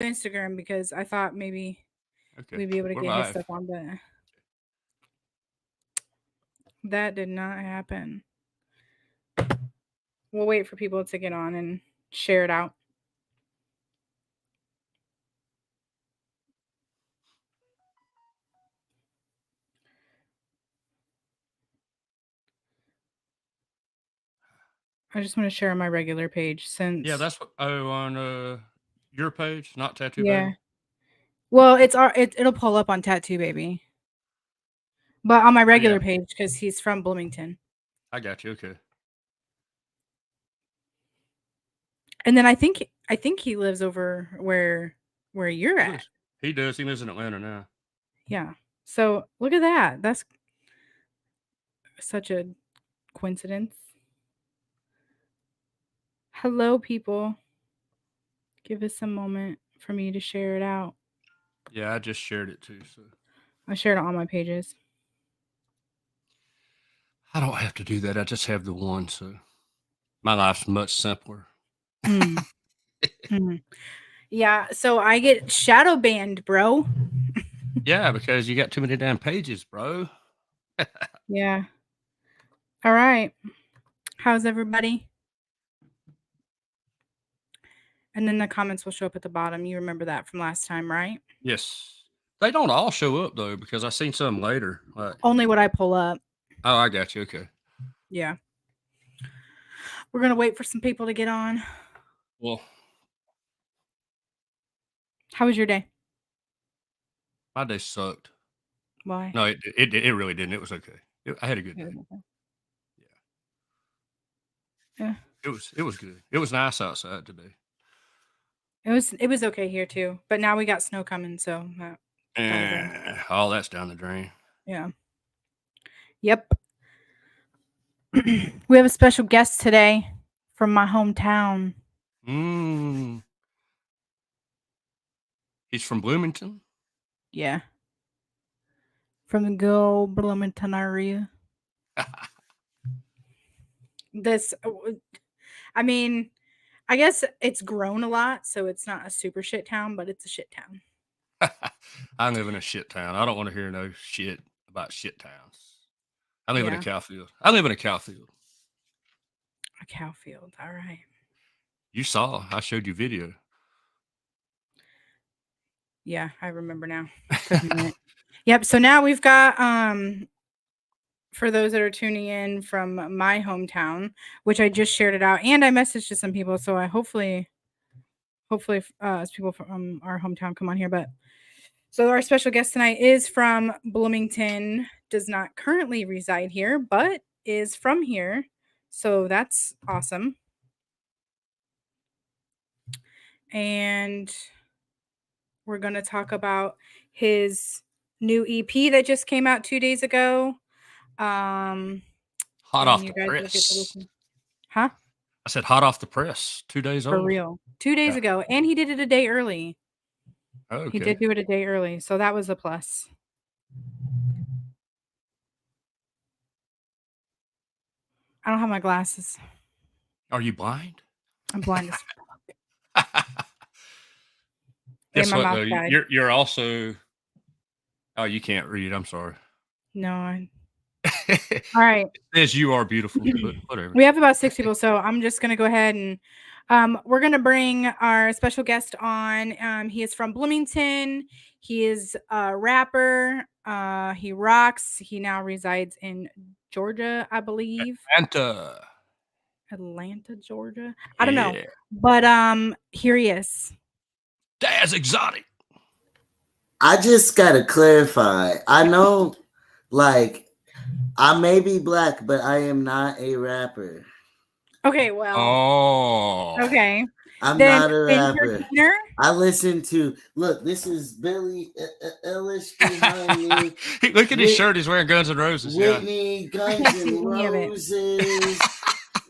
Instagram because I thought maybe we'd be able to We're get his live. stuff on, but that did not happen. We'll wait for people to get on and share it out. I just want to share on my regular page since Yeah, that's what. Oh, on your page, not Tattoo yeah. Baby. Well, it'll pull up on Tattoo Baby, but on my Oh, yeah, regular page because he's from Bloomington. I got you. Okay. And then I think he lives over where you're He at. lives. He does. He lives in Atlanta now. Yeah. So look at that. That's such a coincidence. Hello, people. Give us a moment for me to share it out. Yeah, I just shared it too. So I shared it on my pages. I don't have to do that. I just have the one. So my life's much simpler. Mm. Mm. Yeah. So I get shadow banned, bro. Yeah, because you got too many damn pages, bro. Yeah. All right. How's everybody? And then the comments will show up at the bottom. You remember that from last time, right? Yes. They don't all show up though, because I seen some later. Like, Only what I pull up. oh, I got you. Okay. Yeah. We're going to wait for some people to get on. Well, How was your day? my day sucked. Why? No, it really didn't. It was okay. I had a good day. Yeah. Yeah. It was good. It was nice outside today. It was okay here too. But now we got snow coming, so that'll go. All that's down the drain. Yeah. Yep. We have a special guest today from my hometown. Mm. He's from Bloomington. Yeah. From the good old Bloomington area. This, I mean, I guess it's grown a lot, so it's not a super shit town, but it's a shit town. I live in a shit town. I don't want to hear no shit about shit towns. I live in a cow field. I live in a cow field. A cow field. All right. You saw. I showed you video. Yeah, I remember now. Took a minute. Yep. So now we've got for those that are tuning in from my hometown, which I just shared it out, and I messaged to some people. So I hopefully as people from our hometown come on here. But so our special guest tonight is from Bloomington. Does not currently reside here, but is from here. So that's awesome. And we're going to talk about his new EP that just came out 2 days ago. Hot off the press. Huh? I said hot off the press. 2 days For old. real. 2 days ago. And he did it a day early. Okay. He did do it a day early. So that was a plus. I don't have my glasses. Are you blind? I'm blind as fuck. Guess my what mouth though? died. You're also. Oh, you can't read. I'm sorry. No, all right. It says you are beautiful, but whatever. We have about 6 people, so I'm just going to go ahead and we're going to bring our special guest on. He is from Bloomington. He is a rapper. He rocks. He now resides in Georgia, I believe. Atlanta, Georgia. I don't know. But here he is. Daz Exotic. I just gotta clarify. I know, like, I may be black, but I am not a rapper. Okay, well. Oh. Okay. I'm not a rapper. I listen to. Look, this is Billy Ellis behind me. Look at his shirt. He's wearing Guns N' Roses. Whitney, Guns N' Roses.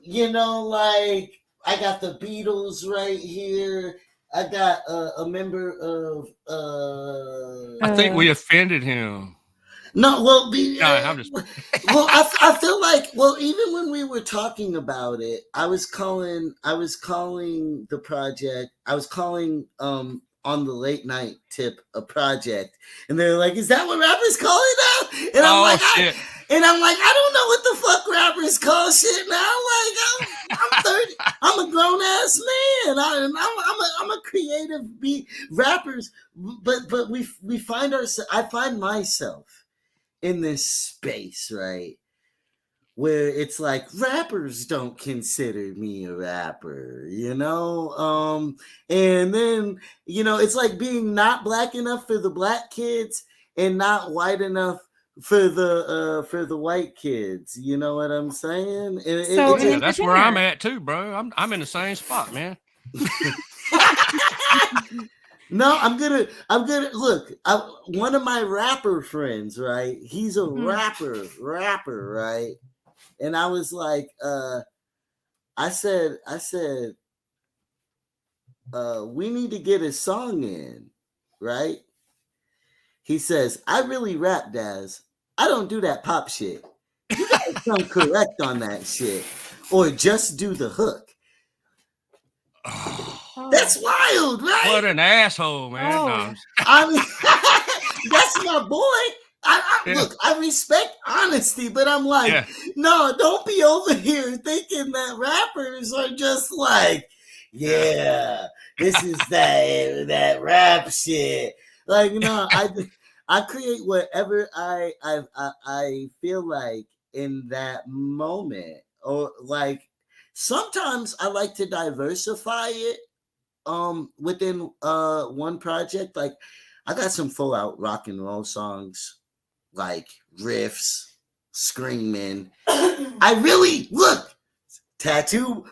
You know, like I got the Beatles right here. I got a member of. I think we offended him. No, well, I'm just. Well, I feel like, well, even when we were talking about it, I was calling the project. I was calling on the late night tip a project, and they're like, "Is that what rappers call it now?" And shit. I'm like, I don't know what the fuck rappers call shit now. Like, I'm 30. I'm a grown ass man. I'm a creative beat rappers, but we find ourselves. I find myself in this space, right, where it's like rappers don't consider me a rapper, you know? And then, you know, it's like being not black enough for the black kids and not white enough for the white kids. You know what I'm saying? Yeah, that's where I'm at too, bro. I'm in the same spot, man. No, I'm gonna look. One of my rapper friends, right? He's a rapper, right? And I was like, I said, we need to get a song in, right? He says, I really rap, Daz. I don't do that pop shit. You gotta come correct on that shit. Or just do the hook. That's wild, right? What an asshole, man. No. I mean, that's my boy. Look, I respect honesty, but I'm like, no, don't be over here thinking that rappers are just like, yeah, this is that rap shit. Like, no, I create whatever I feel like in that moment, or like sometimes I like to diversify it within one project. Like I got some full out rock and roll songs, like riffs, screaming. I really look tattoo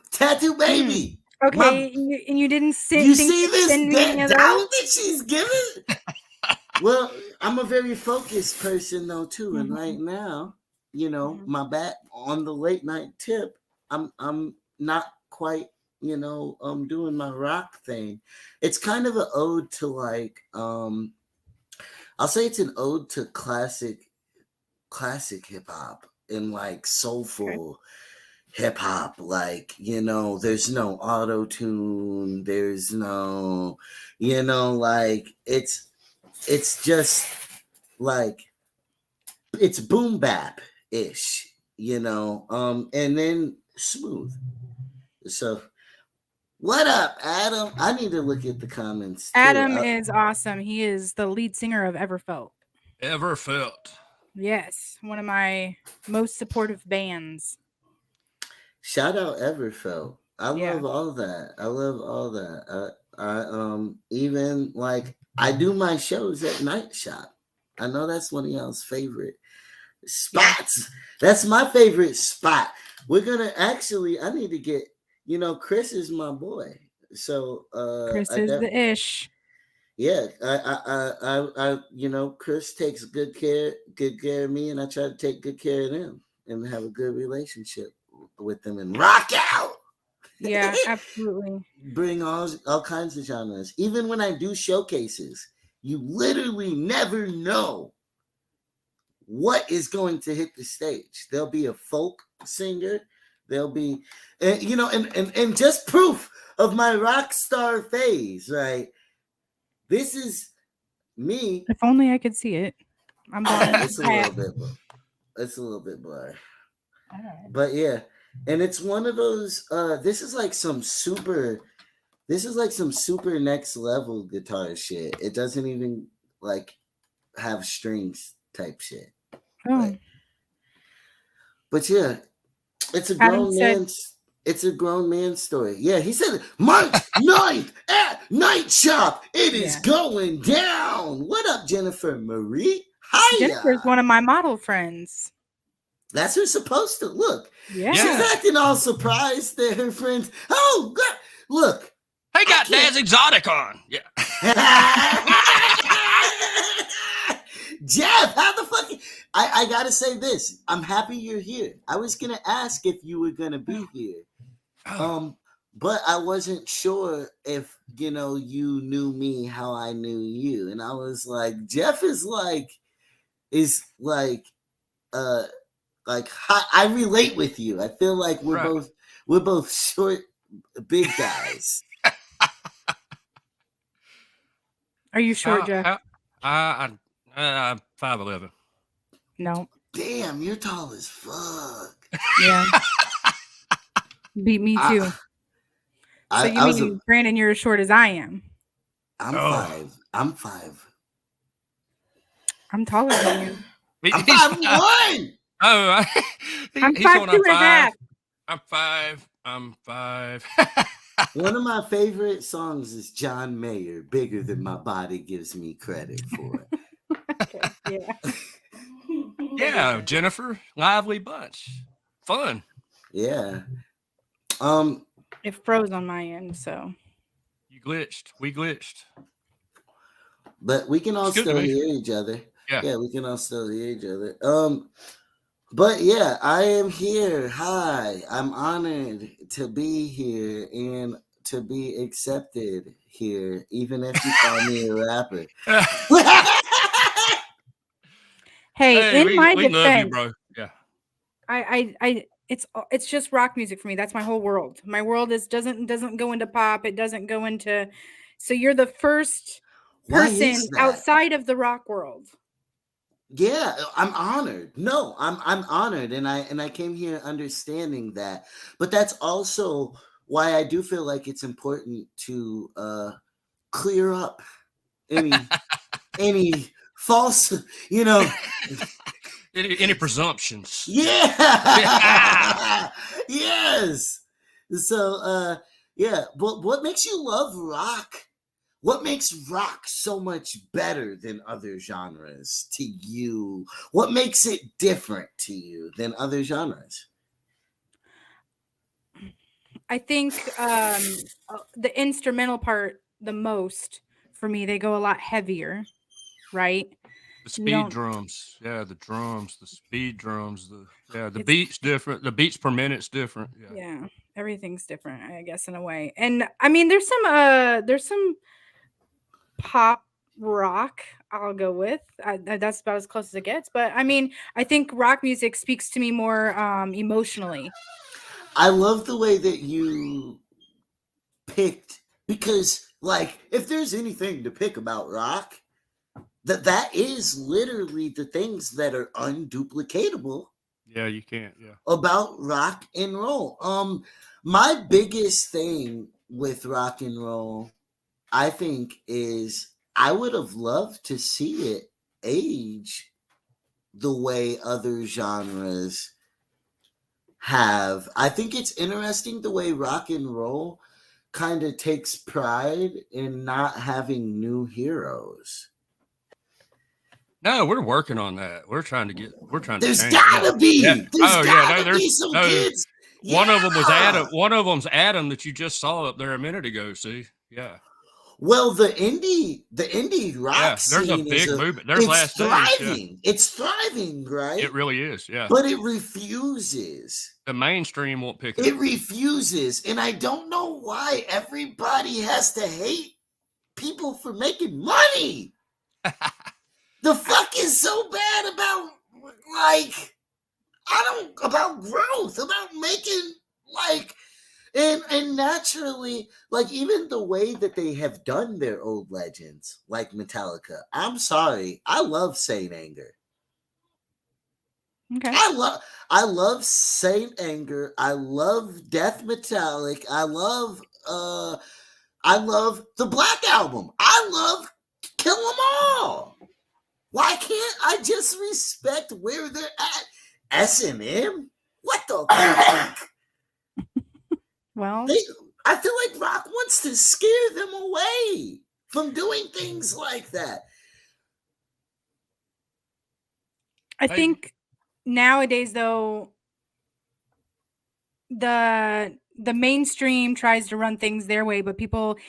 baby. Okay, and you didn't see. You see this doubt that she's giving? Well, I'm a very focused person though too, and right now, you know, my back on the late night tip, I'm not quite, you know, doing my rock thing. It's kind of an ode to like I'll say it's an ode to classic hip hop and like soulful hip hop. Like, you know, there's no auto tune, there's no, you know, like it's just like it's boom bap ish, you know, and then smooth. So what up, Adam? I need to look at the comments too. Adam is awesome. He is the lead singer of Everfelt. Yes, one of my most supportive bands. Shout out Everfelt. I love all that. I love all that. I even like I do my shows at Night Shop. I know that's one of y'all's favorite spots. That's my favorite spot. We're gonna actually. I need to get. You know, Chris is my boy. So Chris is the ish. Yeah, I you know, Chris takes good care of me, and I try to take good care of them and have a good relationship with them and rock out. Yeah, absolutely. Bring all kinds of genres. Even when I do showcases, you literally never know what is going to hit the stage. There'll be a folk singer. There'll be, you know, and just proof of my rock star phase, right? This is me. If only I could see it. I'm blind. It's a little bit blurry. But yeah, and it's one of those. This is like some super next level guitar shit. It doesn't even like have strings type shit. Oh. But yeah, it's a grown man's. It's a grown man's story. Yeah, he said March 9th at Night Shop. It is going down. What up, Jennifer Marie? Hi. Jennifer's one of my model friends. That's who's supposed to look. Yeah. She's acting all surprised that her friends. Oh, God. Look. They got Daz Exotic on. Yeah. Jeff, how the fuck? I gotta say this. I'm happy you're here. I was gonna ask if you were gonna be here. But I wasn't sure if, you know, you knew me how I knew you. And I was like, Jeff is like I relate with you. I feel like we're both short, big guys. Are you short, Jeff? I'm 5'11". No. Damn, you're tall as fuck. Yeah. Beat me too. So you mean, Brandon, you're as short as I am? I'm 5. I'm 5. I'm taller than you. I'm 5'1". Oh, I'm he's 5'2.5". I'm 5. I'm 5. One of my favorite songs is John Mayer, "Bigger Than My Body Gives Me Credit For." Okay, yeah. Yeah, Jennifer, lively bunch. Fun. Yeah. It froze on my end, so. You glitched. We glitched. But we can all still hear each other. Yeah, we can all still hear each other. But yeah, I am here. Hi. I'm honored to be here and to be accepted here, even if you call me a rapper. Hey, in my we defense, love you, bro. Yeah. It's just rock music for me. That's my whole world. My world doesn't go into pop. It doesn't go into. So you're the first person outside of the rock world. Yeah, I'm honored. No, I'm honored, and I came here understanding that. But that's also why I do feel like it's important to clear up any false, any presumptions. Yeah. Yes. So yeah, but what makes you love rock? What makes rock so much better than other genres to you? What makes it different to you than other genres? I think the instrumental part the most for me. They go a lot heavier, right? The speed drums, the drums, the speed drums, the beats different. The beats per minute's different. Yeah, everything's different, I guess, in a way. And I mean, there's some pop rock I'll go with. That's about as close as it gets. But I mean, I think rock music speaks to me more emotionally. I love the way that you picked, because like if there's anything to pick about rock, that is literally the things that are unduplicatable. Yeah, you can't. Yeah. About rock and roll. My biggest thing with rock and roll, I think, is I would have loved to see it age the way other genres have. I think it's interesting the way rock and roll kind of takes pride in not having new heroes. No, we're working on that. We're trying to There's change gotta that. be. Yeah. There's gotta be some kids. One of them was Adam. One of them's Adam that you just saw up there a minute ago. See, yeah. Well, the indie rock scene, there's a big movement. There's it's thriving. Days, It's thriving, right? It really is, yeah. But it refuses. The mainstream won't pick it. It refuses, and I don't know why everybody has to hate people for making money. The fuck is so bad about about growth, about making and naturally, like even the way that they have done their old legends, like Metallica. I'm sorry, I love Saint Anger. Okay. I love Saint Anger. I love Death Metallic. I love the Black Album. I love Kill 'Em All. Why can't I just respect where they're at? S&M? What the fuck? Well, I feel like rock wants to scare them away from doing things like that. I think nowadays, though, the mainstream tries to run things their way, but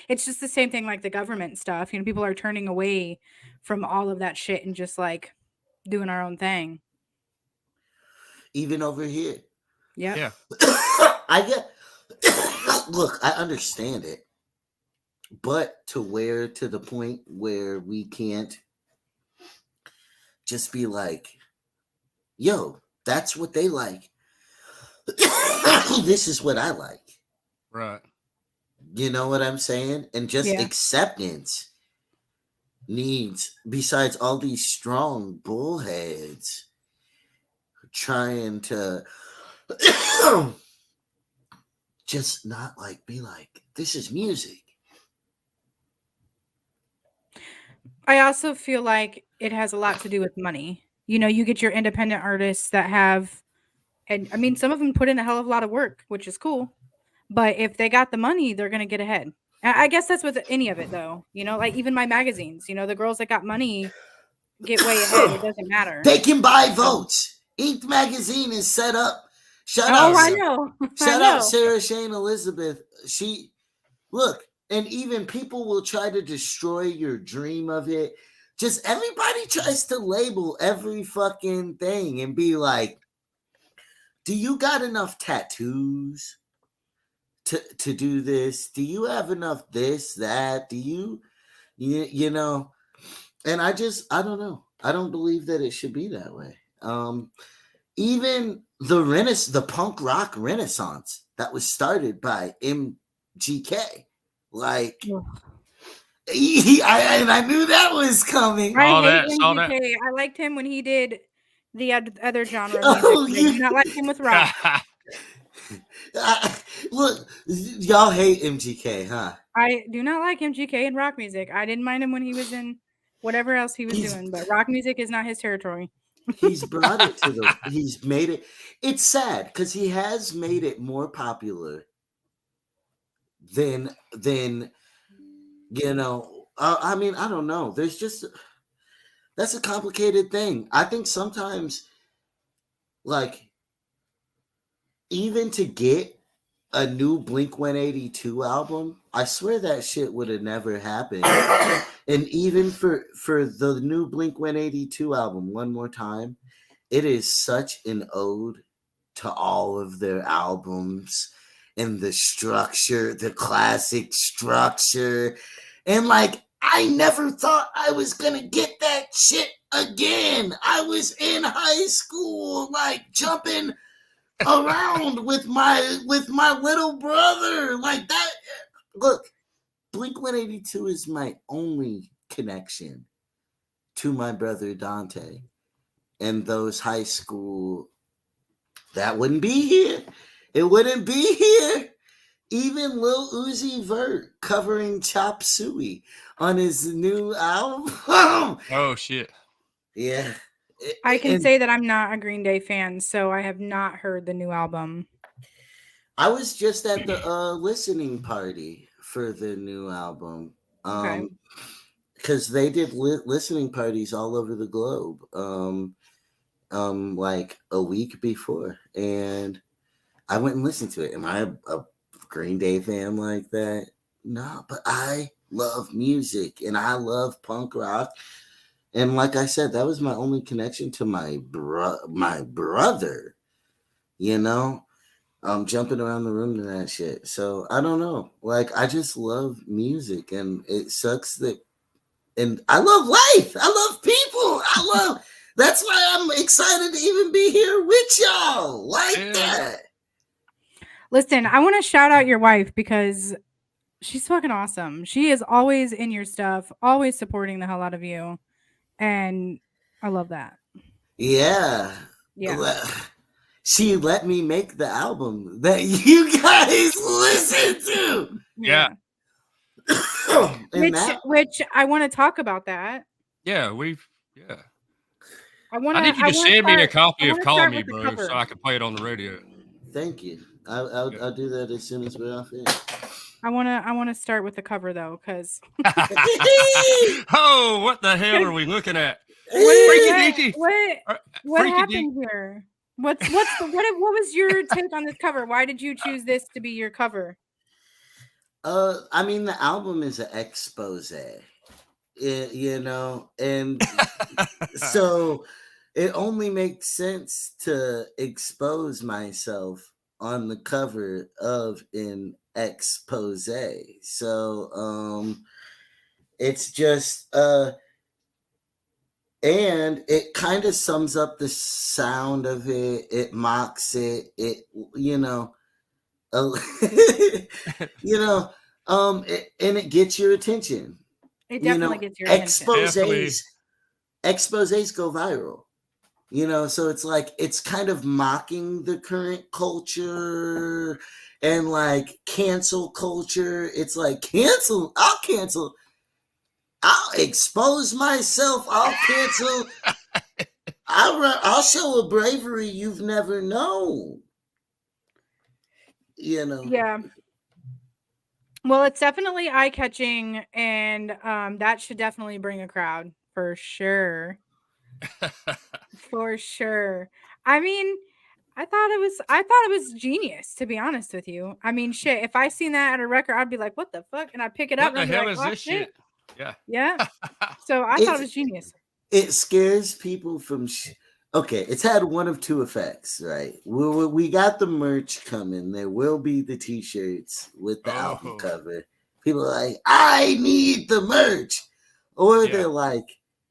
it's just the same thing like the government stuff. You know, people are turning away from all of that shit and just like doing our own thing. Even over here. Yeah. Look, I understand it. But to the point where we can't just be like, yo, that's what they like. This is what I like. Right. You know what I'm saying? And just acceptance. needs, besides all these strong bullheads trying to just not like be like, this is music. I also feel like it has a lot to do with money. You know, you get your independent artists that have, and I mean, some of them put in a hell of a lot of work, which is cool. But if they got the money, they're gonna get ahead. I guess that's with any of it, though. You know, like even my magazines. You know, the girls that got money get way ahead. It doesn't matter. They can buy votes. Ink Magazine is set up. Shout Oh, out, I know. Shout out Sarah Shane Elizabeth. She look, and even people will try to destroy your dream of it. Just everybody tries to label every fucking thing and be like, do you got enough tattoos to do this? Do you have enough this, that? Do you know? And I don't know. I don't believe that it should be that way. Even the punk rock renaissance that was started by MGK, like, I knew that was coming. I hate MGK. I liked him when he did the other genre of music. I do not like him with rock. Look, y'all hate MGK, huh? I do not like MGK in rock music. I didn't mind him when he was in whatever else he was doing, but rock music is not his territory. He's brought it to he's made it. It's sad because he has made it more popular than you know. I mean, I don't know. There's just, that's a complicated thing. I think sometimes, like, even to get a new Blink-182 album, I swear that shit would have never happened. And even for the new Blink-182 album, One More Time, it is such an ode to all of their albums and the structure, the classic structure. And like, I never thought I was gonna get that shit again. I was in high school, like jumping around with my little brother, like that. Look, Blink-182 is my only connection to my brother Dante, and those high school, that wouldn't be here. It wouldn't be here. Even Lil Uzi Vert covering Chop Suey on his new album. Oh shit! Yeah, I can say that I'm not a Green Day fan, so I have not heard the new album. I was just at the listening party for the new album. Because they did listening parties all over the globe. Like a week before, and I went and listened to it. Am I a Green Day fan like that? No, but I love music and I love punk rock. And like I said, that was my only connection to my brother. You know, jumping around the room to that shit. So I don't know. Like, I just love music, and it sucks that. And I love life. I love people. I love. That's why I'm excited to even be here with y'all like that. Listen, I want to shout out your wife because she's fucking awesome. She is always in your stuff, always supporting the hell out of you. And I love that. Yeah. Yeah. She let me make the album that you guys listen to. Yeah. Which I want to talk about that. Yeah, I need you to send me a copy of Call Me, bro, so I can play it on the radio. Thank you. I'll do that as soon as we're off air. I wanna start with the cover though, because oh, what the hell are we looking at? What happened here? What was your take on this cover? Why did you choose this to be your cover? I mean, the album is an expose, you know, and so it only makes sense to expose myself on the cover of an expose. So it's just and it kind of sums up the sound of it. It mocks it. It, you know, you know, and it gets your attention. It you definitely know, gets your attention. exposés go viral. So it's like it's kind of mocking the current culture and like cancel culture. It's like I'll expose myself, I'll cancel, I'll show a bravery you've never known. Yeah. Well, it's definitely eye-catching, and that should definitely bring a crowd for sure. For sure. I mean, I thought it was genius, to be honest with you. I mean, shit, if I seen that at a record, I'd be like, "What the fuck?" And I'd pick it up What and the I'd be hell like, is "Oh this shit." shit? Yeah. Yeah. So I thought it was genius. It scares people from okay, it's had one of two effects, right? We got the merch coming. There will be the t-shirts with the album cover. People are like, I need the merch. Or they're like,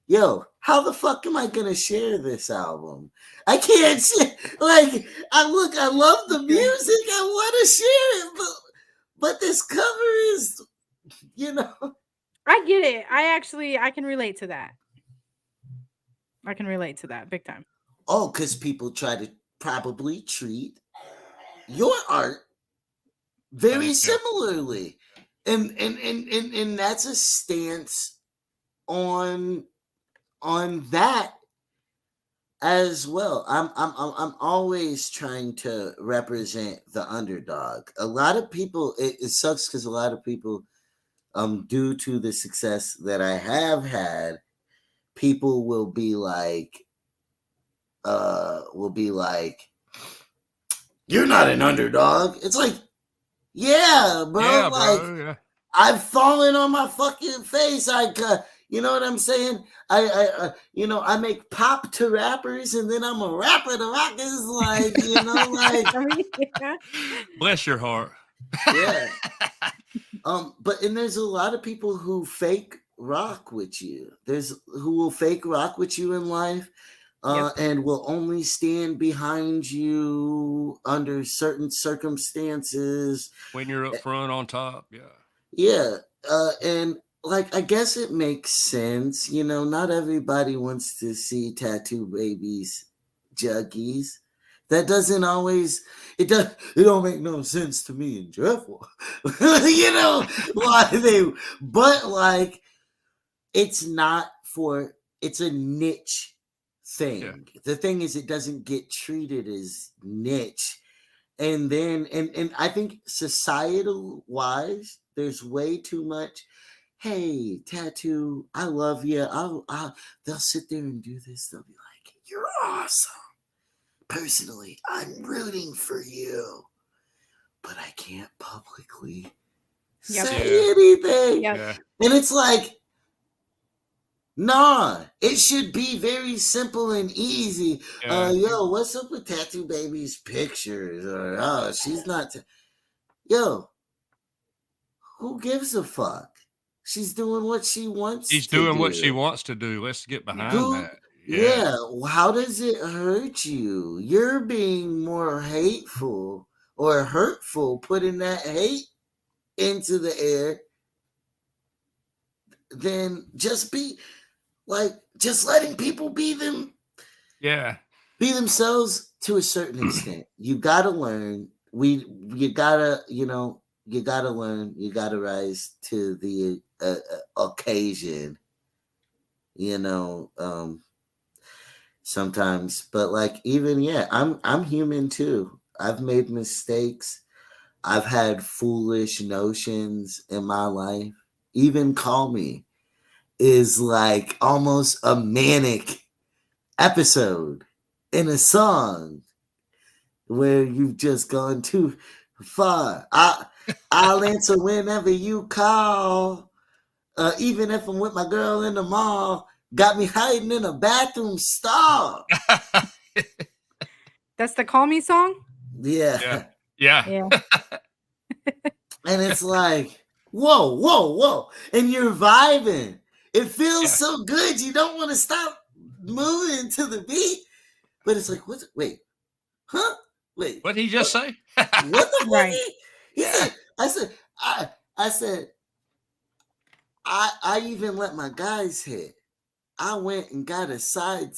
yo, how the fuck am I gonna share this album? I can't share. Like, I love the music. I want to share it, but this cover is, I get it. I can relate to that. I can relate to that big time. Oh, because people try to probably treat your art very similarly. And that's a stance on that as well. I'm always trying to represent the underdog. A lot of people, it sucks because a lot of people, due to the success that I have had, people will be like, you're not an underdog. It's like, yeah, bro. Yeah, like, bro. Yeah. I've fallen on my fucking face. You know what I'm saying? I make pop to rappers, and then I'm a rapper to rockers. Like, like. Bless your heart. Yeah. But there's a lot of people who fake rock with you. Who will fake rock with you in life. And will only stand behind you under certain circumstances. When you're up front on top, yeah. Yeah, and like I guess it makes sense. Not everybody wants to see Tattoo Baby's juggies. That doesn't always. It don't make no sense to me and Jeff. Why they? But like, it's not for. It's a niche thing. Yeah. The thing is, it doesn't get treated as niche, and then and I think societal wise, there's way too much. Hey, Tattoo, I love you. They'll sit there and do this. They'll be like, "You're awesome." Personally, I'm rooting for you, but I can't publicly say anything. Yeah. And it's like, nah, it should be very simple and easy. Yo, what's up with Tattoo Baby's pictures? Or, oh, she's not. Yo, who gives a fuck? She's doing what she wants She's to doing do. what she wants to do. Let's get behind that. Yeah. How does it hurt you? You're being more hateful or hurtful, putting that hate into the air, than just letting people be them. Yeah. Be themselves to a certain extent. You gotta learn. You gotta learn. You gotta rise to the occasion. Sometimes, but like even I'm human too. I've made mistakes. I've had foolish notions in my life. Even Call Me is like almost a manic episode in a song where you've just gone too far. I'll answer whenever you call, even if I'm with my girl in the mall. Got me hiding in a bathroom stall. That's the Call Me song? Yeah. And it's like, whoa. And you're vibing. It feels so good. You don't want to stop moving to the beat. But it's like, wait. Huh? Wait. What did he just say? What the fuck? He said, I said, I even let my guys hit. I went and got a side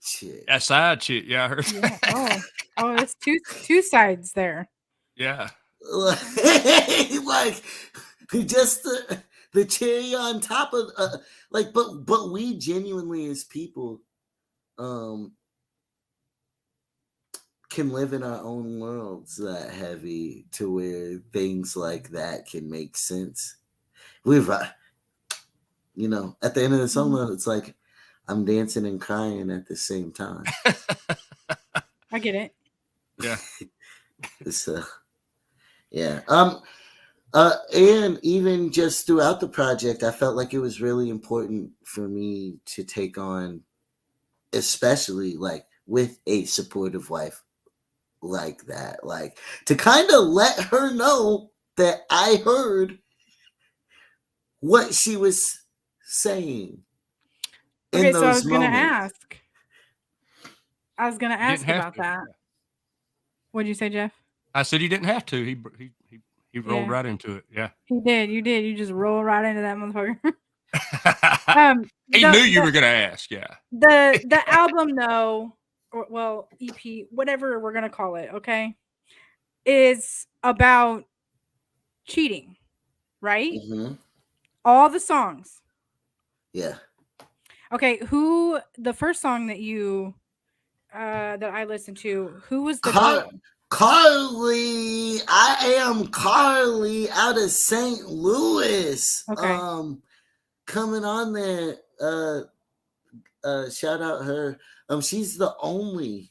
chick. That side chick, yeah, I heard. Yeah. Oh, there's two sides there. Yeah. Like just the cherry on top of like, but we genuinely as people can live in our own worlds that heavy to where things like that can make sense. We've you know, at the end of the song, it's like I'm dancing and crying at the same time. I get it. Yeah. So yeah. And even just throughout the project, I felt like it was really important for me to take on, especially like with a supportive wife like that, like to kind of let her know that I heard what she was saying Okay, in so I those was gonna moments. ask about that. What'd you say, Jeff? I said he didn't have to. He rolled right into it. Yeah. He did. You did. You just roll right into that motherfucker. He knew you were gonna ask. Yeah. The album, though, or well, EP, whatever we're gonna call it, okay, is about cheating, right? Mm-hmm. All the songs. Yeah. Okay, the first song that you that I listened to, who was the girl? Carly, I am Carly out of St. Louis. Okay. Coming on there. Shout out her. She's the only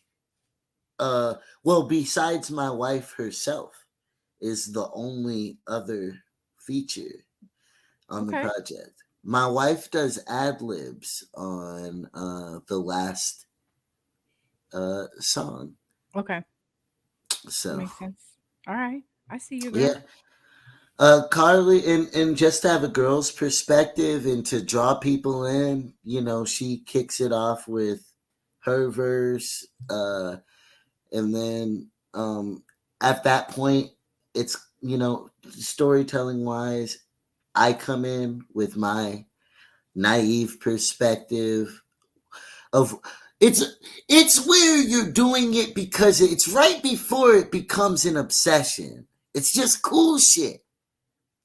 well, besides my wife herself, is the only other feature on the project. My wife does ad libs on the last song. Okay. So that makes sense. All right. I see you, girl. Yeah. Carly, and just to have a girl's perspective and to draw people in, you know, she kicks it off with her verse, and then at that point, it's, you know, storytelling wise, I come in with my naive perspective of it's where you're doing it because it's right before it becomes an obsession. It's just cool shit.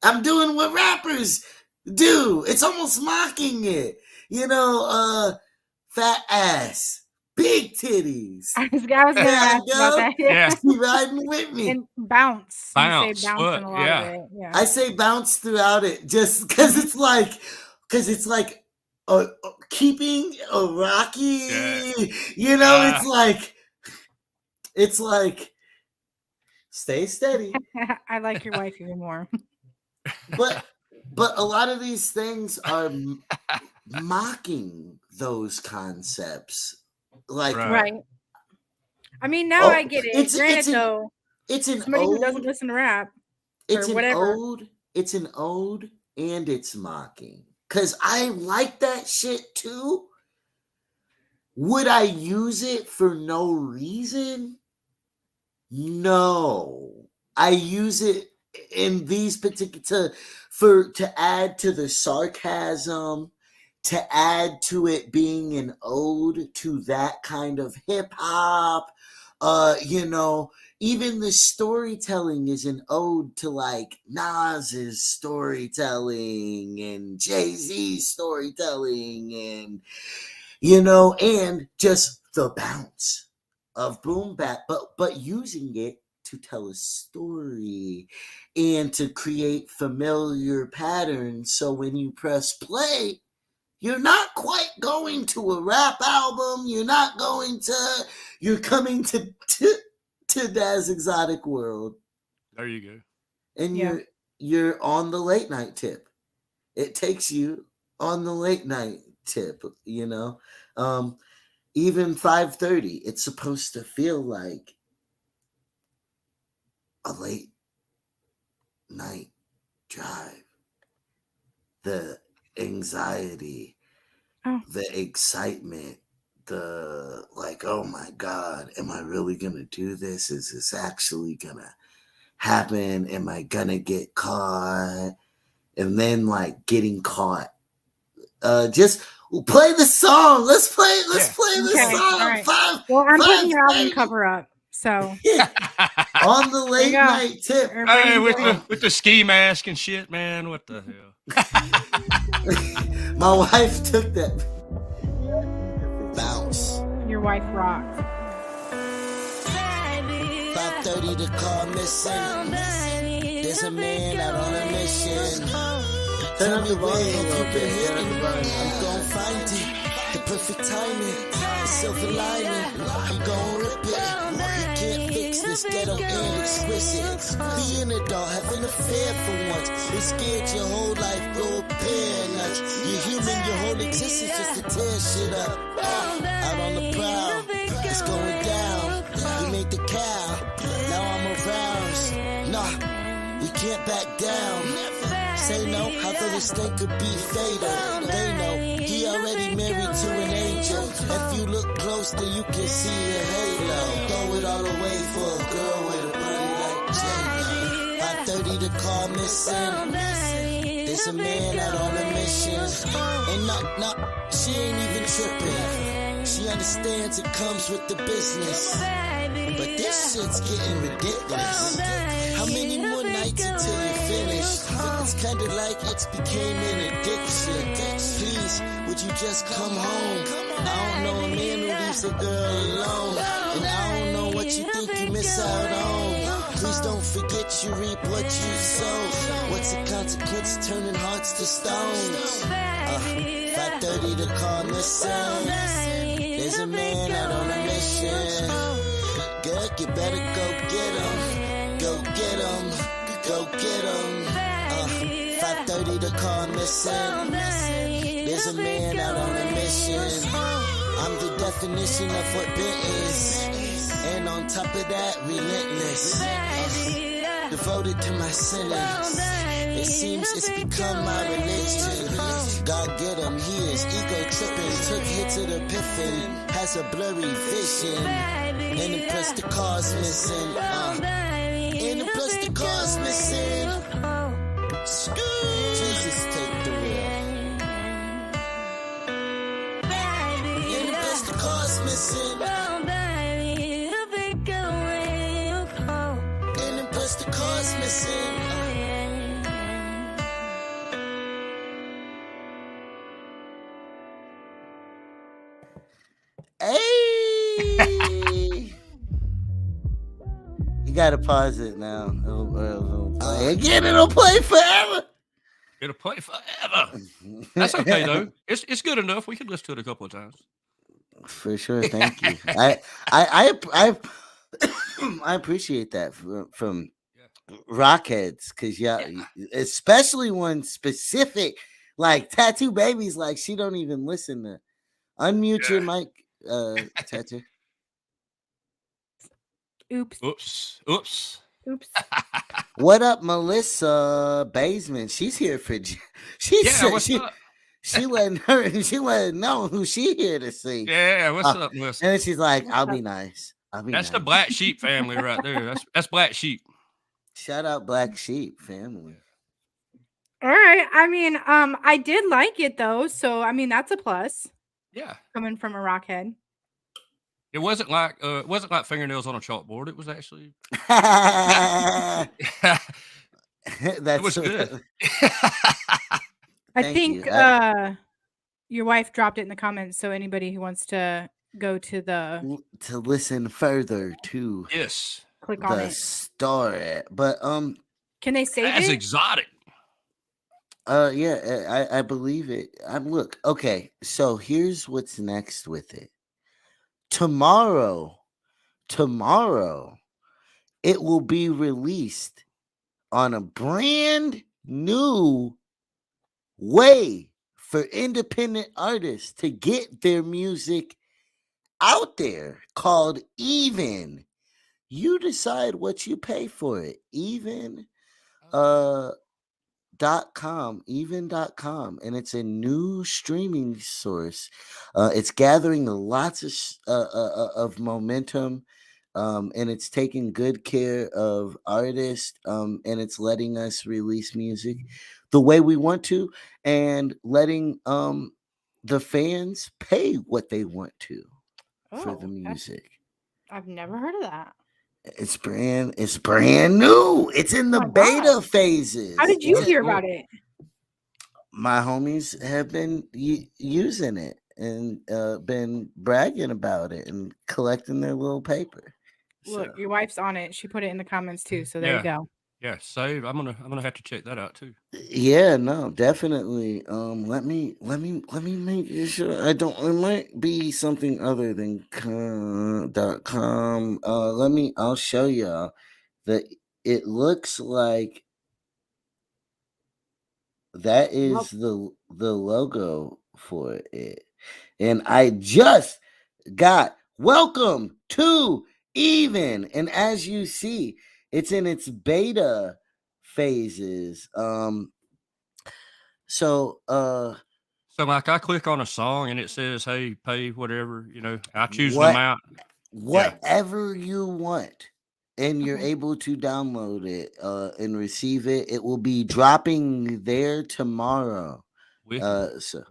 I'm doing what rappers do. It's almost mocking it. You know, fat ass, big titties. I was gonna ask about that. Yeah. She riding with me. And bounce. You say bounce What? in a lot of it. Yeah. I say bounce throughout it just because it's like, keeping a rocky. Yeah. You know, it's like stay steady. I like your wife even more. But a lot of these things are mocking those concepts. Like right. I mean, now I get it. Granted, though, it's an somebody ode. who doesn't listen to rap It's or an whatever. ode. It's an ode, and it's mocking. Cause I like that shit too. Would I use it for no reason? No. I use it in these particular to add to the sarcasm, to add to it being an ode to that kind of hip hop. You know, even the storytelling is an ode to like Nas's storytelling and Jay-Z's storytelling, and you know, and just the bounce of boom bap, but using it to tell a story and to create familiar patterns. So when you press play, you're not quite going to a rap album. You're coming to Daz Exotic world. There you go. And you're on the late night tip. It takes you on the late night tip, you know. Even 5:30, it's supposed to feel like a late night drive. The anxiety, the excitement, the like, oh my God, am I really gonna do this? Is this actually gonna happen? Am I gonna get caught? and then like getting caught. Just play the song. Let's play the song. Right. Five. Well, I'm putting five your album thirty. cover up. So on the late night tip. Hey, with the ski mask and shit, man. What the hell? My wife took that. Bounce. Your wife rocks. 5:30 the car missing. There's a man out on a mission. Tell me why have you been hitting? I'm gon' find it. The perfect timing. The silver lining. I'm gon' rip it. You can't fix this ghetto and exquisite. Being an adult, having a affair for once. Been scared your whole life, go a pair nuts. You're human, your whole existence just to tear shit up. Out on the prowl, it's going down. We made the cow, now I'm aroused. Nah, we can't back down. Say no, how this thing could be fatal. They know he already married to an angel. If you look close, then you can see a halo. Throw it all away for a girl with a body like J-Lo. 5:30 the car missing. There's a man out on a mission. And no, she ain't even tripping. She understands it comes with the business. But this shit's getting ridiculous. How many more nights until you finish? It's kinda like it's became an addiction. Please, would you just come home? I don't know a man who leaves a girl alone. And I don't know what you think you miss out on. Please don't forget you reap what you sow. What's the consequence? Turning hearts to stones. 5:30 the car missing. There's a man out on a mission. Girl, you better go get him. Go get him. Go get him. 5:30 the car missing. There's a man out on a mission. I'm the definition of what bit is. And on top of that, relentless. Devoted to my sinners. It seems it's become my religion. God get him, he is ego tripping. Took hits of the piffin. Has a blurry vision. And then plus the car's missing. And then plus the car's missing. Jesus, take the wheel. And then plus the car's missing. And then plus the car's missing. Hey! You gotta pause it now. It'll play again. It'll play forever. It'll play forever. That's okay though. It's good enough. We can listen to it a couple of times. For sure. Thank you. I appreciate that from rockheads, because especially one specific like Tattoo Baby's like she don't even listen to. Unmute your mic, Tattoo. Oops. What up, Melissa Baseman? She's here for. She letting know who she here to see. Yeah, what's up, Melissa? And then she's like, "I'll be nice. That's the Black Sheep family right there. That's Black Sheep. Shout out Black Sheep family. All right. I mean, I did like it though, so I mean that's a plus. Yeah, coming from a rockhead. It wasn't like fingernails on a chalkboard. It was actually that was good. I think your wife dropped it in the comments, so anybody who wants to go to listen further to click on the story. But can they save Daz it? Exotic. Yeah, I believe it. Look, okay, so here's what's next with it. Tomorrow, it will be released on a brand new way for independent artists to get their music out there, called Even. You decide what you pay for it. Even even.com, and it's a new streaming source. It's gathering lots of momentum, and it's taking good care of artists, and it's letting us release music the way we want to, and letting the fans pay what they want to for the music. I've never heard of that. It's brand new. It's in the my beta God. phases. How did you That's hear cool. about it? My homies have been using it and been bragging about it and collecting their little paper. Look, So, your wife's on it. She put it in the comments too. So there you go. Yeah, save. I'm gonna have to check that out too. yeah, no, definitely. Let me make sure I don't. It might be something other than .com. I'll show y'all that it looks like that is the logo for it, and I just got welcome to even, and as you see, it's in its beta phases. So like I click on a song and it says, "Hey, pay whatever," I choose an amount. whatever you want, and you're able to download it and receive it. It will be dropping there tomorrow. So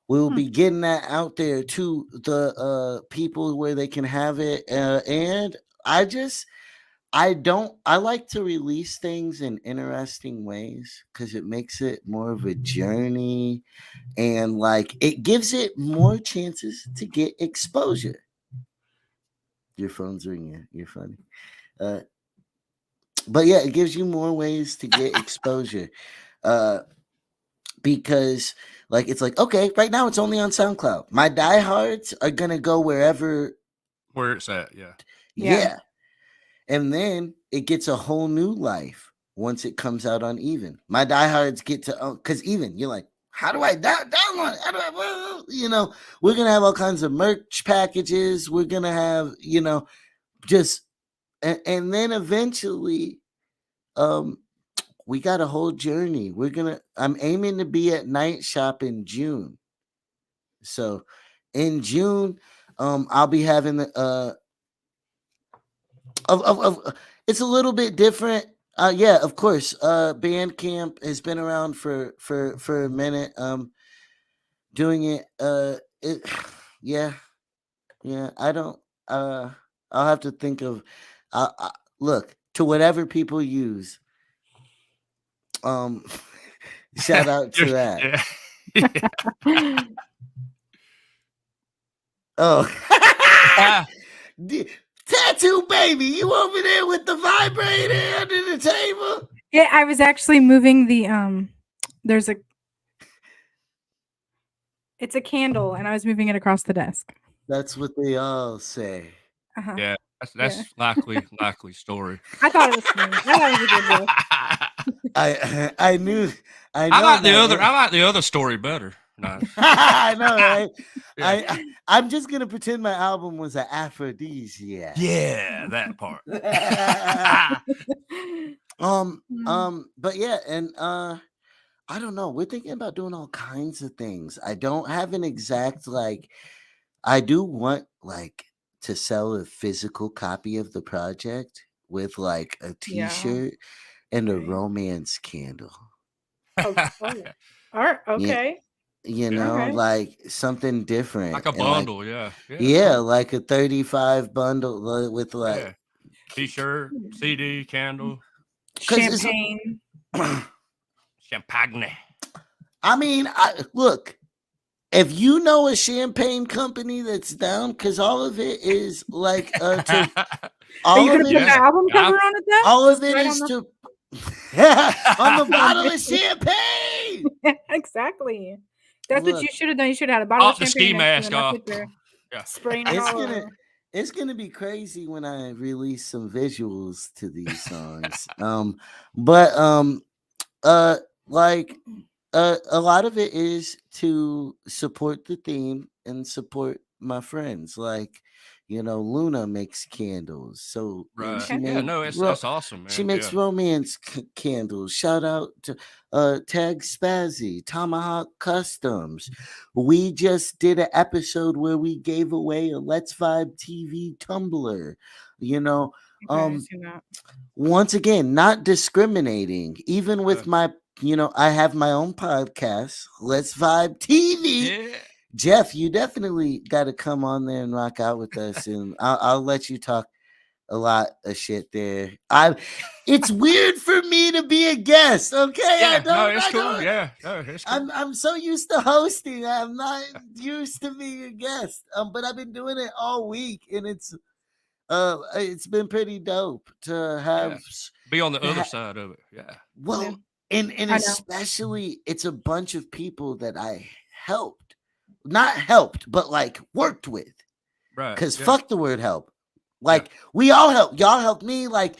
we will be getting that out there to the people where they can have it. And I like to release things in interesting ways because it makes it more of a journey, and like it gives it more chances to get exposure. Your phone's ringing. You're funny. But yeah, it gives you more ways to get exposure. Because like it's like, okay, right now it's only on SoundCloud. My diehards are gonna go where it's at. Yeah. And then it gets a whole new life once it comes out on Even. My diehards get to because Even, you're like, how do I download it? How do I, we're gonna have all kinds of merch packages. We're gonna have, just and then eventually, we got a whole journey. I'm aiming to be at Night Shop in June. So in June, I'll be having the it's a little bit different. Yeah, of course. Bandcamp has been around for a minute. Doing it. Yeah. I don't. I'll have to think of. Look to whatever people use. Shout out to that. Yeah. Oh. Tattoo baby, you over there with the vibrator under the table? Yeah, I was actually moving the it's a candle, and I was moving it across the desk. That's what they all say. Yeah, that's likely story. I thought it was funny. I thought it was a good joke. I know I like the other story better. Nice. I know, right? Yeah. I'm just gonna pretend my album was an aphrodisiac. Yeah, that part. But yeah, and I don't know. We're thinking about doing all kinds of things. I don't have an exact I do want to sell a physical copy of the project with like a t-shirt and a romance candle. Oh, all right, okay. Like something different. Like a bundle, yeah. Yeah, like a 35 bundle with like t-shirt, CD, candle, champagne. Champagne. I mean, look, if you know a champagne company that's down, because all of it is like All you could have put the album cover on it though? All of it is to on the bottle of champagne. Exactly. That's what you should have done. You should have had a bottle of champagne. The ski mask off. Spraying it all over. It's gonna be crazy when I release some visuals to these songs. A lot of it is to support the theme and support my friends. Like, Luna makes candles, so right. That's awesome, man. She makes romance candles. Shout out to Tag Spazzy, Tomahawk Customs. We just did an episode where we gave away a Let's Vibe TV tumbler. Okay, I've seen that. Once again, not discriminating. Even with my, I have my own podcast, Let's Vibe TV. Yeah. Jeff, you definitely got to come on there and rock out with us, and I'll let you talk a lot of shit there. It's weird for me to be a guest. Okay, Yeah, no, it's cool. Yeah, no, it's cool. I'm so used to hosting. I'm not used to being a guest. But I've been doing it all week, and it's been pretty dope to have be on the other side of it. Yeah. Well, and especially it's a bunch of people that I not helped, but like worked with. Right. Because fuck the word help. Like we all help. Y'all help me. Like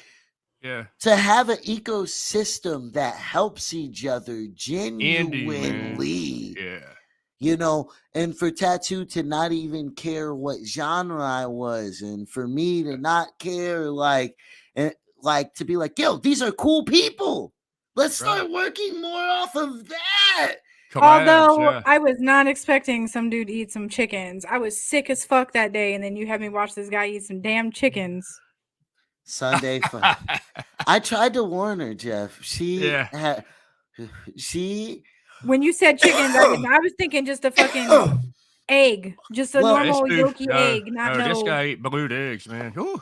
to have an ecosystem that helps each other genuinely. And for Tattoo to not even care what genre I was, and for me to not care, and to be like, yo, these are cool people. Let's start working more off of that. Although I was not expecting some dude to eat some chickens. I was sick as fuck that day, and then you had me watch this guy eat some damn chickens. Sunday fun. I tried to warn her, Jeff. When you said chickens, I was thinking just a fucking egg, just a normal yolky egg. This guy ate blue eggs, man. Ooh.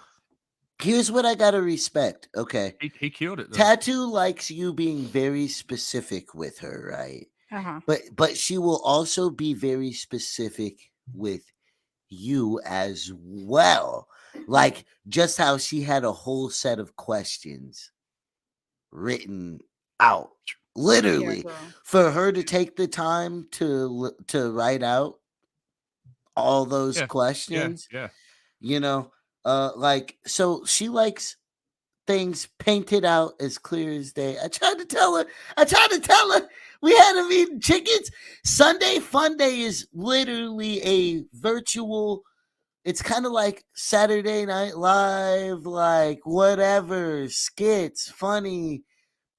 Here's what I gotta respect. Okay, he killed it. Though. Tattoo likes you being very specific with her, right? But she will also be very specific with you as well. Like just how she had a whole set of questions written out, literally, for her to take the time to write out all those questions. So she likes things painted out as clear as day. I tried to tell her we had to eat chickens. Sunday Fun Day is literally a virtual. It's kind of like Saturday Night Live, like whatever, skits, funny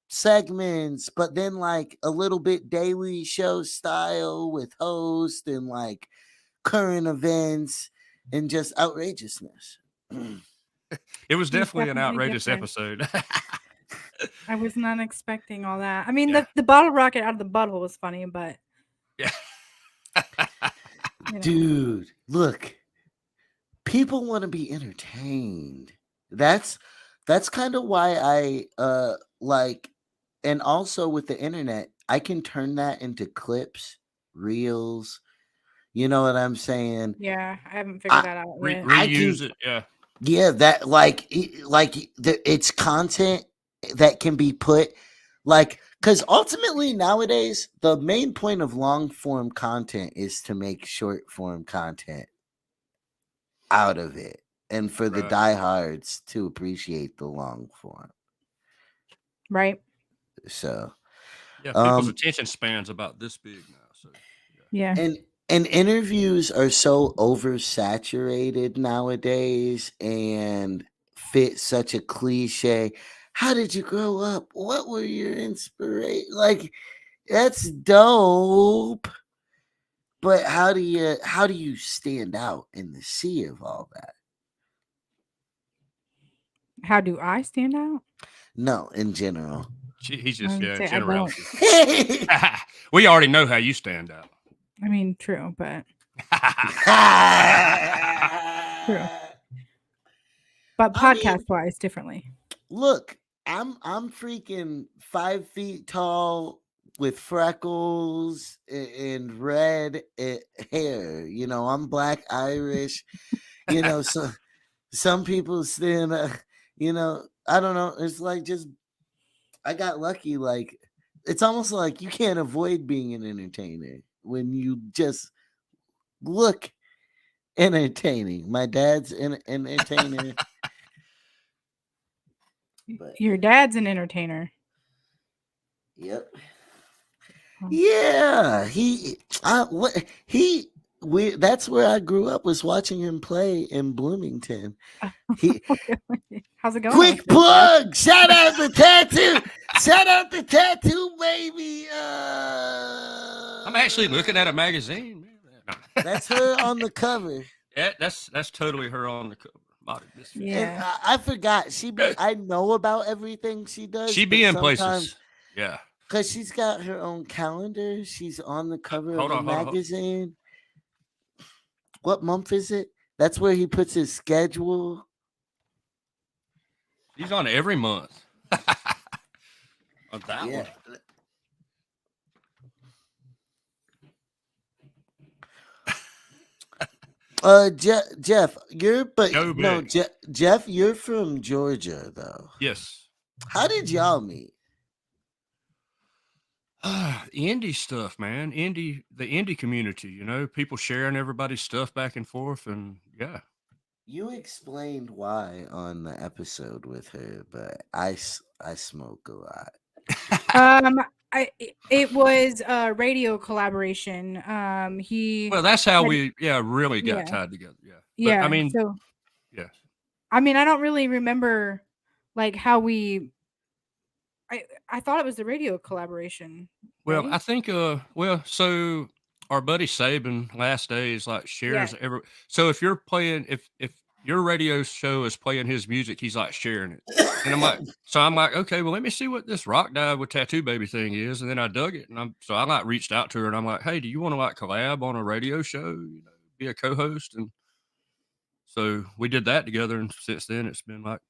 segments, but then like a little bit Daily Show style with host and like current events and just outrageousness. It was definitely an outrageous episode. I was not expecting all that. I mean, the bottle rocket out of the bottle was funny, but dude, look, people want to be entertained. That's kind of why I and also with the internet, I can turn that into clips, reels. You know what I'm saying? Yeah, I haven't figured that out yet. Reuse it, yeah, that it's content that can be put because ultimately nowadays the main point of long form content is to make short form content out of it, and for the diehards to appreciate the long form, right? So people's attention span's about this big now. So And interviews are so oversaturated nowadays and fit such a cliche. How did you grow up? What were your inspiration? Like, that's dope. But how do you stand out in the sea of all that? How do I stand out? No, in general. He's just generality. We already know how you stand out. I mean, true, but true. But podcast-wise, differently. Look, I'm freaking 5 feet tall with freckles and red hair. You know, I'm Black Irish. You know, so some people stand. You know, I don't know. It's like just I got lucky. Like it's almost like you can't avoid being an entertainer when you just look entertaining. My dad's an entertainer. Your dad's an entertainer. Yep. Yeah, that's where I grew up, was watching him play in Bloomington. How's it going? Quick plug! Shout out the tattoo! Shout out the tattoo, baby! I'm actually looking at a magazine. That's her on the cover. Yeah, that's totally her on the cover. spotted misfit. Yeah. And I forgot. I know about everything she does. She but be in sometimes, places. Yeah. because she's got her own calendar. She's on the cover Hold of a on, hold on. magazine. What month is it? That's where he puts his schedule. She's on every month. On that Yeah. one. Jeff, Go big. Jeff, you're from Georgia though. Yes. How did y'all meet? Indie stuff, man. The indie community, you know, people sharing everybody's stuff back and forth, and yeah. You explained why on the episode with her, but I smoke a lot. It was a radio collaboration. Well, that's how had- we really got Yeah. tied together. Yeah. But yeah. I mean, So yeah. I mean, I don't really remember like how we. I thought it was the radio collaboration. Well, Right? I think so our buddy Saban last days like shares Yeah. every so if you're playing if your radio show is playing his music, he's like sharing it. And I'm like, okay, well, let me see what this rock dive with Tattoo Baby thing is. And then I dug it, and I like reached out to her, and I'm like, hey, do you want to like collab on a radio show? You know, be a co-host. And so we did that together, and since then it's been like,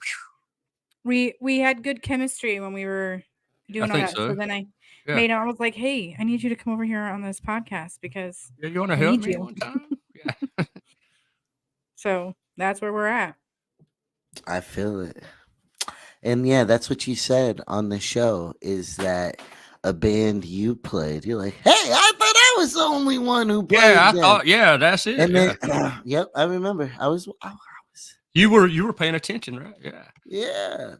We had good chemistry when we were doing all think that. so. So then I Yeah. made I was like, hey, I need you to come over here on this podcast because Yeah, you want to I help need me you. one time? Yeah. So that's where we're at. I feel it. And yeah, that's what you said on the show is that a band you played. You're like, hey, I thought I was the only one who played. Yeah, I them. thought, yeah, that's it. And Yeah. then, yep, I remember. I was. You were paying attention, right? Yeah. Yeah,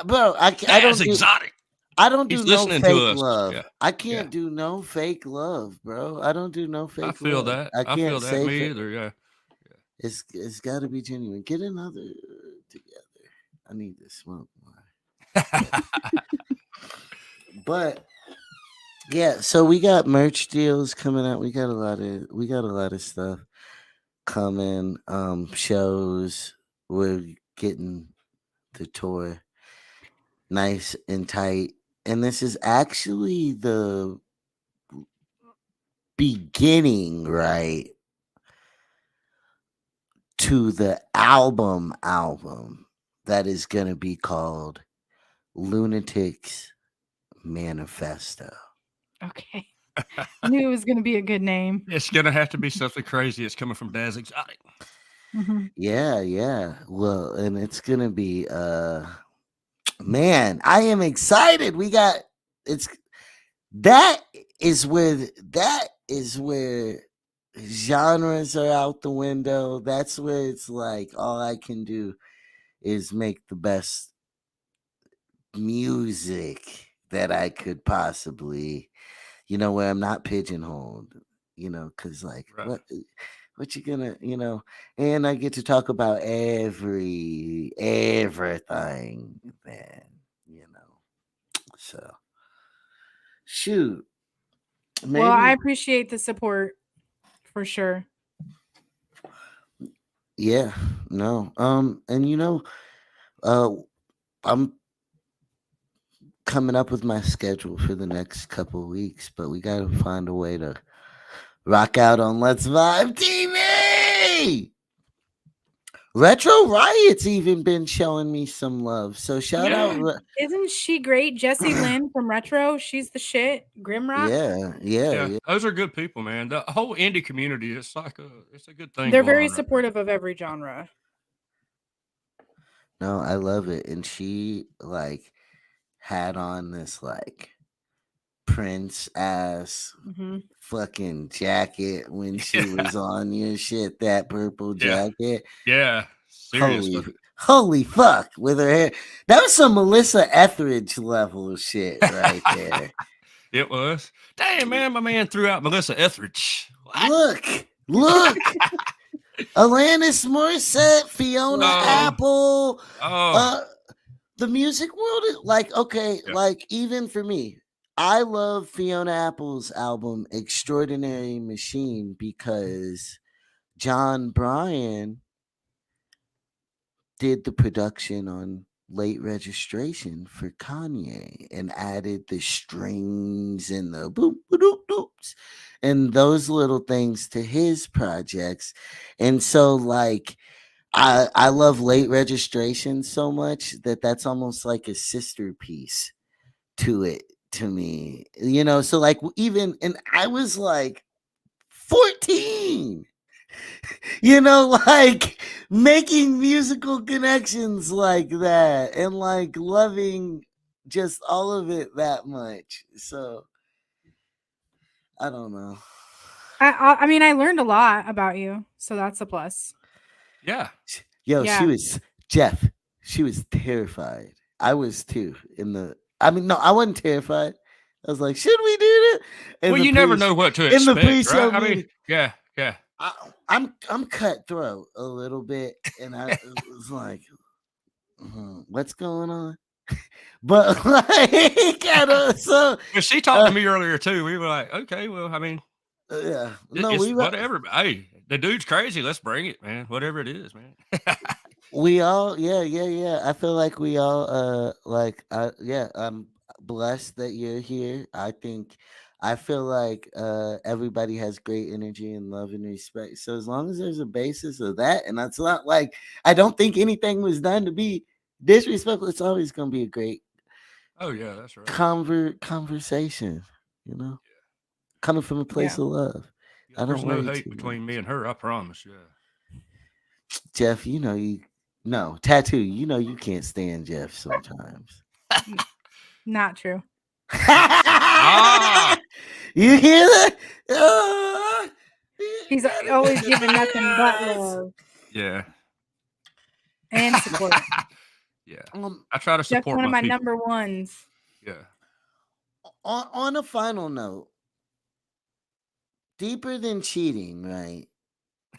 bro. I don't Daz do. Exotic. I don't do He's no listening to fake us. love. Yeah. I can't do no fake love, bro. I don't do no fake I feel love. that. I I can't feel that. say Me either. Yeah. It's got to be genuine. Get another together. I need to smoke more. But yeah, so we got merch deals coming out. We got a lot of stuff coming. Shows. We're getting the tour nice and tight. And this is actually the beginning, right, to the album that is going to be called Lunatics Manifesto. Okay. I knew it was going to be a good name. It's gonna have to be something crazy. It's coming from Daz Exotic. Mm-hmm. Yeah. Well, and it's going to be man, I am excited. That is where genres are out the window. That's where it's like all I can do is make the best music that I could possibly, where I'm not pigeonholed, because like Right. what you gonna, and I get to talk about everything then, so shoot. Maybe. Well, I appreciate the support for sure. Yeah, no. And I'm coming up with my schedule for the next couple of weeks, but we gotta find a way to rock out on Let's Vibe TV. Retro Riot's even been showing me some love. So shout out. Isn't she great? Jessie Lynn from Retro. She's the shit. Grimrock. Yeah. Those are good people, man. The whole indie community, it's a good thing. They're going very on right supportive of every genre. No, I love it. And she like had on this like Prince ass fucking jacket when she was on your shit, that purple jacket. Yeah. Serious. Holy fuck with her hair. That was some Melissa Etheridge level shit right there. It was. Damn, man, my man threw out Melissa Etheridge. What? Look. Alanis Morissette, Fiona Apple. The music world is like, okay, like even for me, I love Fiona Apple's album Extraordinary Machine because John Bryan did the production on Late Registration for Kanye and added the strings and the boop boop boops and those little things to his projects. And so like I love Late Registration so much that that's almost like a sister piece to it to me. So like even and I was like 14, like making musical connections like that and like loving just all of it that much. So I don't know. I mean, I learned a lot about you, so that's a plus. Yeah. Yo, Yeah. she was Jeff. She was terrified. I was too. No, I wasn't terrified. I was like, should we do that? Well, you never know what to in the expect, pre-show right? I meeting. mean, yeah. I'm cutthroat a little bit, and I was like, what's going on? But like, so Well, she talked to me earlier too. We were like, okay, well, I mean, yeah, it's whatever. Hey, the dude's crazy. Let's bring it, man. Whatever it is, man. we all, yeah. I feel like we all, I'm blessed that you're here. I feel like everybody has great energy and love and respect. So as long as there's a basis of that, and that's not like I don't think anything was done to be disrespectful. It's always going to be a great. Oh yeah, that's right. Conversation, coming from a place of love. Yeah, I don't there's no worry hate between me and her. I promise. Yeah. Jeff, Tattoo. You can't stand Jeff sometimes. Not true. You hear that? He's always giving nothing but love. Yeah. And support. Yeah. I try to support That's one of my people. number ones. Yeah. On a final note, deeper than cheating, right?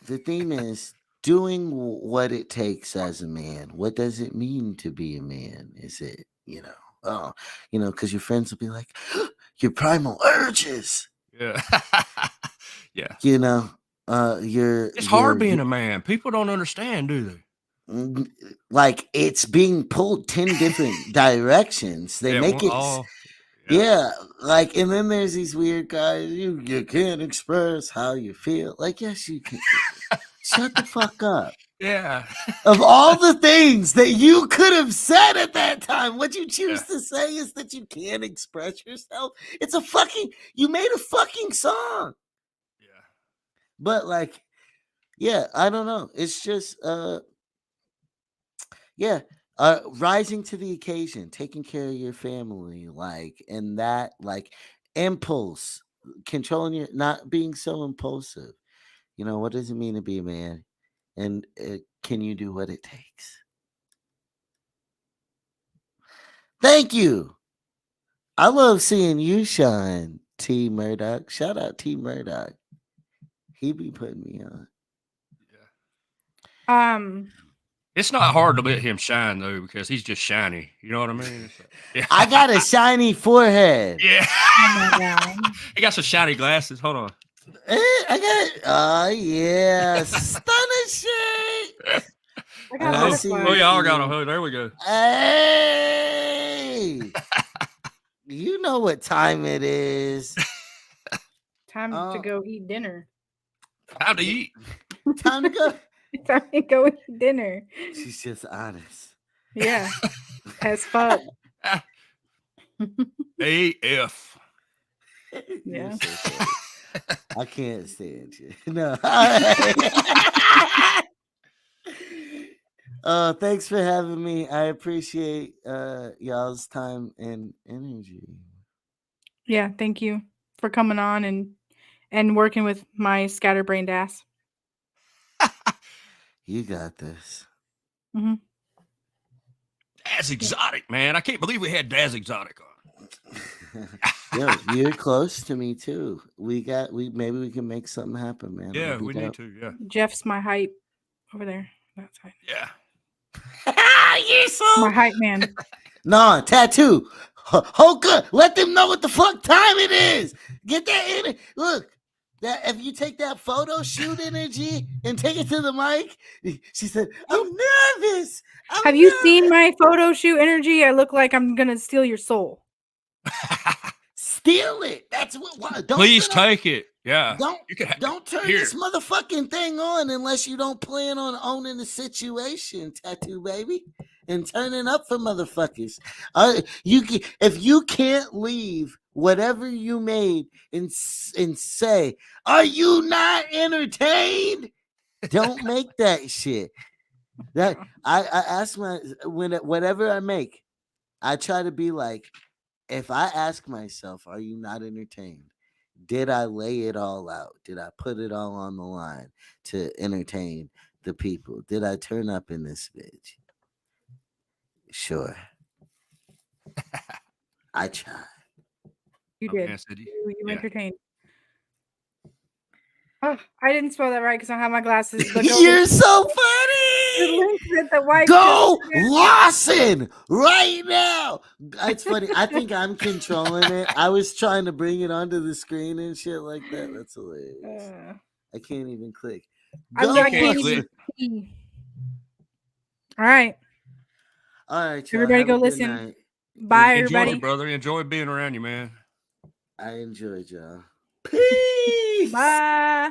The theme is doing what it takes as a man. What does it mean to be a man? Is it, because your friends will be like, your primal urges. Yeah. Yeah. It's hard being a man. People don't understand, do they? Like it's being pulled 10 different directions. They make it like, and then there's these weird guys, you can't express how you feel. Like, yes, you can. Shut the fuck up. Yeah. Of all the things that you could have said at that time, what you choose to say is that you can't express yourself. It's you made a fucking song. Yeah. But like, I don't know. It's just rising to the occasion, taking care of your family, and that impulse, controlling not being so impulsive. What does it mean to be a man? And can you do what it takes? Thank you. I love seeing you shine, T Murdoch. Shout out T Murdoch. He be putting me on. Yeah. It's not hard to let him shine though, because he's just shiny. You know what I mean? I got a shiny forehead. Yeah. Oh my God. He got some shiny glasses. Hold on. I got it. Oh yeah, astonishing. I got y'all got a hood. There we go. Hey, you know what time it is? Time to go eat dinner. Time to eat. Time to go. Time to go eat dinner. She's just honest. Yeah, as fuck. AF. Yeah. I can't stand you. No. Thanks for having me. I appreciate y'all's time and energy. Yeah, thank you for coming on and working with my scatterbrained ass. You got this. Mm-hmm. Daz Exotic, man. I can't believe we had Daz Exotic on. Yo, you're close to me too. Maybe we can make something happen, man. Yeah, we need to. Yeah. Jeff's my hype over there. That's hype. Yeah. You're so my hype man. Nah, Tattoo. Hoka, let them know what the fuck time it is. Get that in it. Look, that if you take that photo shoot energy and take it to the mic, she said, I'm nervous. Have you seen my photo shoot energy? I look like I'm gonna steal your soul. Steal it. That's what. Please take it. Yeah. Don't turn this motherfucking thing on unless you don't plan on owning the situation, tattoo baby, and turning up for motherfuckers. If you can't leave whatever you made and say, "Are you not entertained?" Don't make that shit. That I ask whatever I make, I try to be like, if I ask myself, "Are you not entertained?" Did I lay it all out? Did I put it all on the line to entertain the people? Did I turn up in this bitch? Sure. I tried. You did. You entertained. Oh, I didn't spell that right because I don't have my glasses. But You're so funny. Go Lawson right now. It's funny. I think I'm controlling it. I was trying to bring it onto the screen and shit like that. That's hilarious. I can't even click. Go Lawson. All right. All right, y'all. Everybody go listen. Night. Bye, everybody. Enjoy, brother. Enjoy being around you, man. I enjoyed y'all. Peace. Bye.